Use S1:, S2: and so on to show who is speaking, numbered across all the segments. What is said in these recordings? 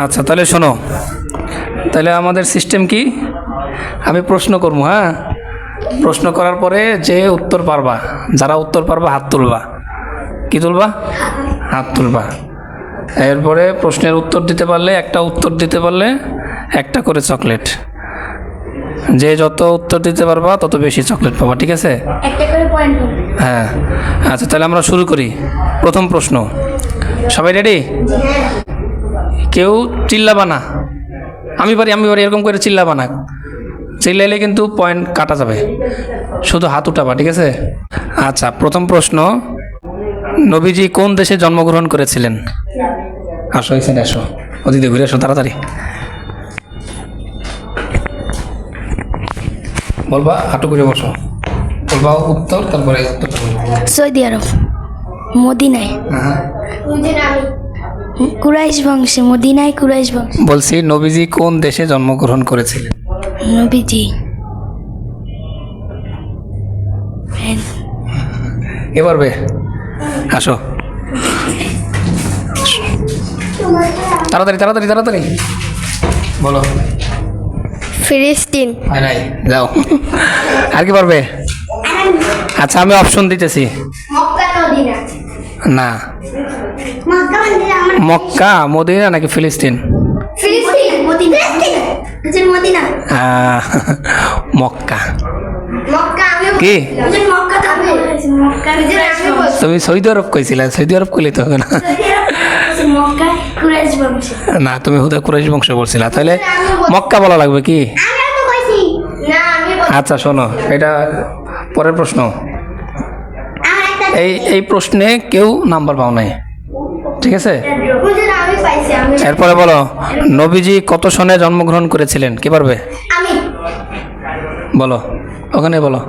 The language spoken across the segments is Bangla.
S1: আচ্ছা তাহলে শোনো, তাহলে আমাদের সিস্টেম কি, আমি প্রশ্ন করবো, হ্যাঁ, প্রশ্ন করার পরে যে উত্তর পারবা, যারা উত্তর পারবা হাত তুলবা। কি তুলবা? হাত তুলবা। এরপরে প্রশ্নের উত্তর দিতে পারলে, একটা উত্তর দিতে পারলে একটা করে চকলেট। যে যত উত্তর দিতে পারবা তত বেশি চকলেট পাবা, ঠিক আছে?
S2: একটা করে পয়েন্ট।
S1: হ্যাঁ আচ্ছা, তাহলে আমরা শুরু করি। প্রথম প্রশ্ন, সবাই রেডি? কেউ চিল্লাবা না, আমি পারি এরকম করে চিল্লাবা না, চিল্লাইলে কিন্তু পয়েন্ট কাটা যাবে, শুধু হাত উঠাবা, ঠিক আছে? আচ্ছা, প্রথম প্রশ্ন, নবীজি কোন দেশে জন্মগ্রহণ করেছিলেন? আসো এখানে, আসো, ওদিকে ঘুরে আসো তাড়াতাড়ি। বলবা, হাঁটু করে বসো, বলবা উত্তর, তারপরে উত্তরটা বলবো।
S2: সৌদি আরব, মদিনায়।
S1: হ্যাঁ,
S2: কুরাইশ বংশে, মদিনায় কুরাইশ বংশ।
S1: বলছি নবীজি কোন দেশে জন্মগ্রহণ করেছিলেন?
S2: নবীজি
S1: কে পারবে? আসো, তাড়াতাড়ি তাড়াতাড়ি তাড়াতাড়ি বলো।
S2: ফিলিস্তিন।
S1: হয় নাই, যাও। আর কি পারবে? আচ্ছা, আমি অপশন দিতেছি। না, মক্কা, মদিনা নাকি ফিলিস্তিন? মক্কা। কি তুমি সৌদি আরব কইছিলা? সৌদি আরব কইলে তো হবে না। না, তুমি হুদা কুরাইশ বংশ বলছিলা, তাহলে মক্কা বলা লাগবে কি? আচ্ছা শোনো, এটা পরের প্রশ্ন। এই প্রশ্নে কেউ নাম্বার পাও নাই, ঠিক আছে? এরপরে বলো, নবীজি কত সনে জন্মগ্রহণ করেছিলেন? কে পারবে? বলো, ওখানে বলো।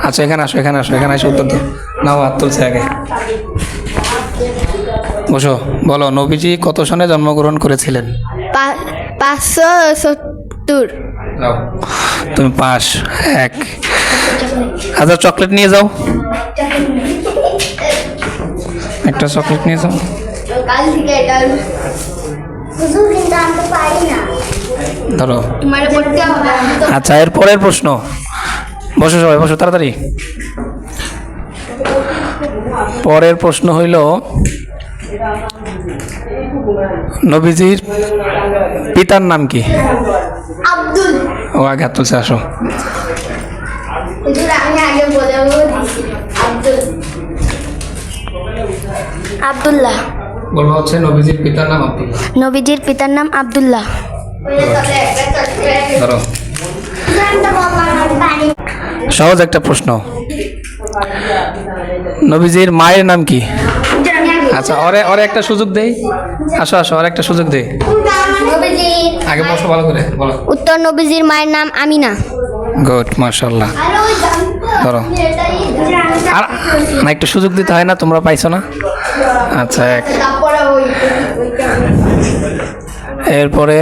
S1: আচ্ছা, এখানে আসো, এখানে আসো, এখানে এসে উত্তর দাও। নাও, হাত তুলছে আগে, বসো। বলো, নবীজি কত সনে জন্মগ্রহণ করেছিলেন?
S2: 570।
S1: যাও, তুমি পাস। এক। আচ্ছা, চকলেট নিয়ে যাও, একটা চকলেট নিয়ে যাও। ধরো। আচ্ছা, এর পরের প্রশ্ন, বসো সবাই, বসো তাড়াতাড়ি। পরের প্রশ্ন হইল, নবীজির পিতার নাম কি?
S2: আব্দুল।
S1: ও আগে হাত তুলছে, আসো।
S2: আব্দুল্লাহ।
S1: বলবো হচ্ছে নবীজির পিতার নাম আব্দুল্লাহ।
S2: নবীজির পিতার নাম আব্দুল্লাহ।
S1: ধরো, সহজ একটা প্রশ্ন, নবীজির মায়ের নাম কি? আচ্ছা, ওরে একটা সুযোগ দেই, আসো আসো, ওর একটা সুযোগ দেই, আগে বসো ভালো করে, বলো।
S2: উত্তর, নবীজির মায়ের নাম আমিনা।
S1: গুড, মাশাআল্লাহ। ধরো, আর না, একটু সুযোগ দিতে হয় না? তোমরা পাইছো না? আচ্ছা, এক। এরপরে,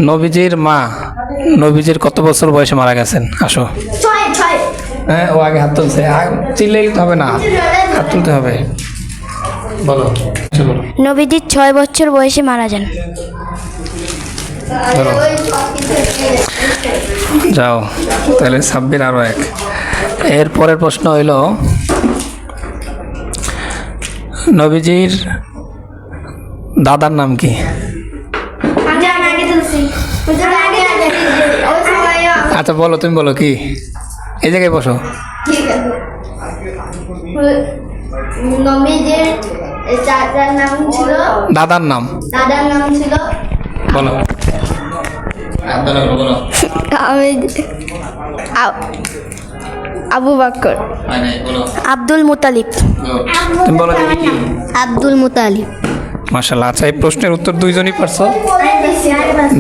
S1: নবীজির মা নবীজির কত বছর বয়সে মারা গেছেন? আসো। হ্যাঁ, ও আগে হাত তুলছে, চিল্লে হবে না, হাত তুলতে হবে, বলো।
S2: নবীজি 6 বছর বয়সে মারা যান।
S1: ধরো, যাও, তাহলে 26 আরো এক। এর পরের প্রশ্ন হইল, নবীজির দাদার নাম কি? আচ্ছা বলো, তুমি বলো কি, এই জায়গায় বসো।
S2: নবীজির চাচার নাম ছিল,
S1: দাদার নাম
S2: ছিল
S1: বলো, বলো।
S2: আবু বকর।
S1: বলো,
S2: আব্দুল মুতালিব।
S1: তুমি বলো দেখি কি?
S2: আব্দুল মুতালিব।
S1: মাশাআল্লাহ। আচ্ছা, এই প্রশ্নের উত্তর দুইজনই পারছো,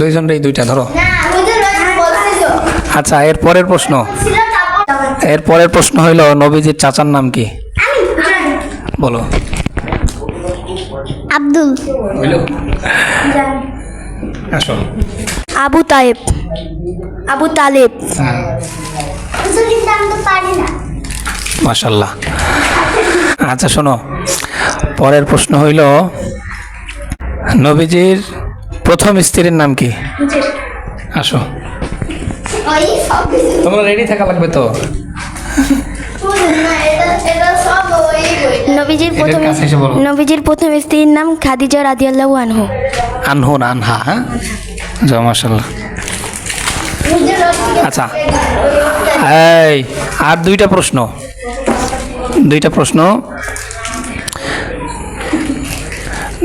S1: দুইজনেরই দুইটা। ধরো। আচ্ছা, এর পরের প্রশ্ন হইল, নবীজির চাচার নাম কি? বলো।
S2: আব্দুল।
S1: আসো।
S2: আবু তালেব।
S1: মাশাআল্লাহ। আচ্ছা শোনো, পরের প্রশ্ন হইল নবীজির প্রথম স্ত্রীর নাম কি? আসো, তোমরা রেডি থাকা লাগবে তো। এটার কাছে এসে বলো।
S2: নবীজির প্রথম স্ত্রীর নাম খাদিজা রাদিয়াল্লাহু আনহু।
S1: আনহু না আনহা? হ্যাঁ, যাও, মাশাল্লাহ। আচ্ছা, এই আর দুইটা প্রশ্ন।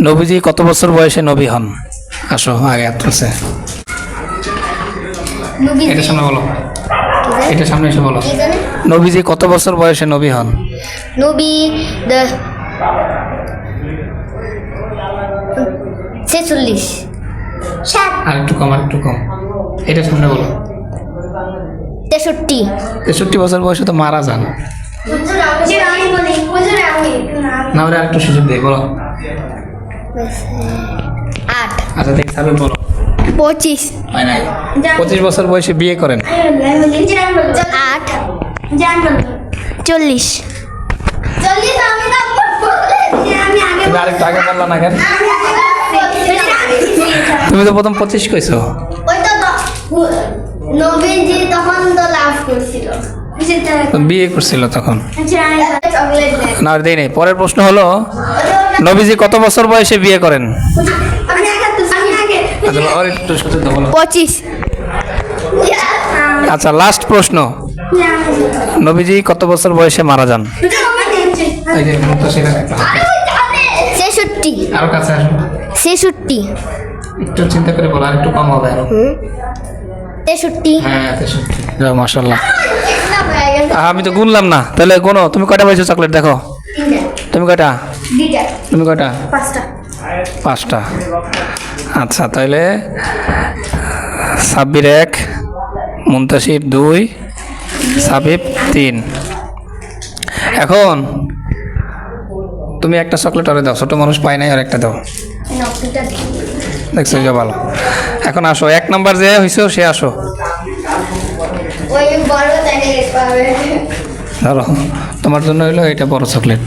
S1: নবীজি কত বছর বয়সে নবী হন? আসো, আগে হাত তুলছে। এটা সামনে বলো, এটা সামনে এসে বলো। নবীজি কত বছর বয়সে নবী হন?
S2: নবী 46।
S1: আর একটু কম, এটা সামনে বলো।
S2: 63।
S1: 63 বছর বয়সে তো মারা যান। না, ওরা একটু সুযোগ দেয়, বলো।
S2: 8।
S1: আচ্ছা, দেখ সাহেব বলো।
S2: 25।
S1: 25 বছর বয়সে বিয়ে করেন।
S2: 8। 40।
S1: তুমি আরেকটু আগে বললা না কেন? তুমি তো প্রথম 25 কইছো।
S2: নবীজি তখন তো লাভ করছিল,
S1: বিয়ে করছিল তখন। না, আর দেই নাই। পরের প্রশ্ন হলো নবীজি কত বছর বয়সে বিয়ে করেন? আচ্ছা, আর একটু সঠিক বলো।
S2: 25।
S1: আচ্ছা, লাস্ট প্রশ্ন, নবীজি কত বছর বয়সে মারা যান? এই যে মুতাসির,
S2: 66।
S1: আরো কাছে আসো।
S2: 66।
S1: একটু চিন্তা করে বলো, আর একটু কম হবে আরো।
S2: 63।
S1: হ্যাঁ, 63। যাও, মাশাআল্লাহ। আমি তো গুনলাম না, তাহলে কোনো তুমি কয়টা পাইছো চকলেট? দেখো, তুমি কয়টা? 5টা। আচ্ছা, তাহলে সাব্বির 1, মুনতাসির 2, সাবিব 3। এখন তুমি একটা চকলেট আরে দাও, ছোট মানুষ পায় নাই, আর একটা দাও। দেখছো, যা ভালো। এখন আসো, 1 নাম্বার যে হয়েছে সে আসো। ধরো, তোমার জন্য হইলো এটা বড় চকলেট।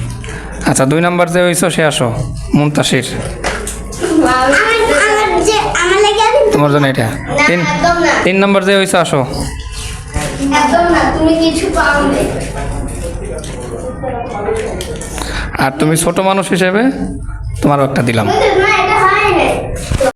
S1: আচ্ছা, 2 নাম্বার যে হয়েছে সে আসো, মুনতাসির। তোমার জন্য এটা। 3 নাম্বার যে হয়েছে আসো। আর তুমি ছোট মানুষ হিসেবে তোমারও একটা দিলাম।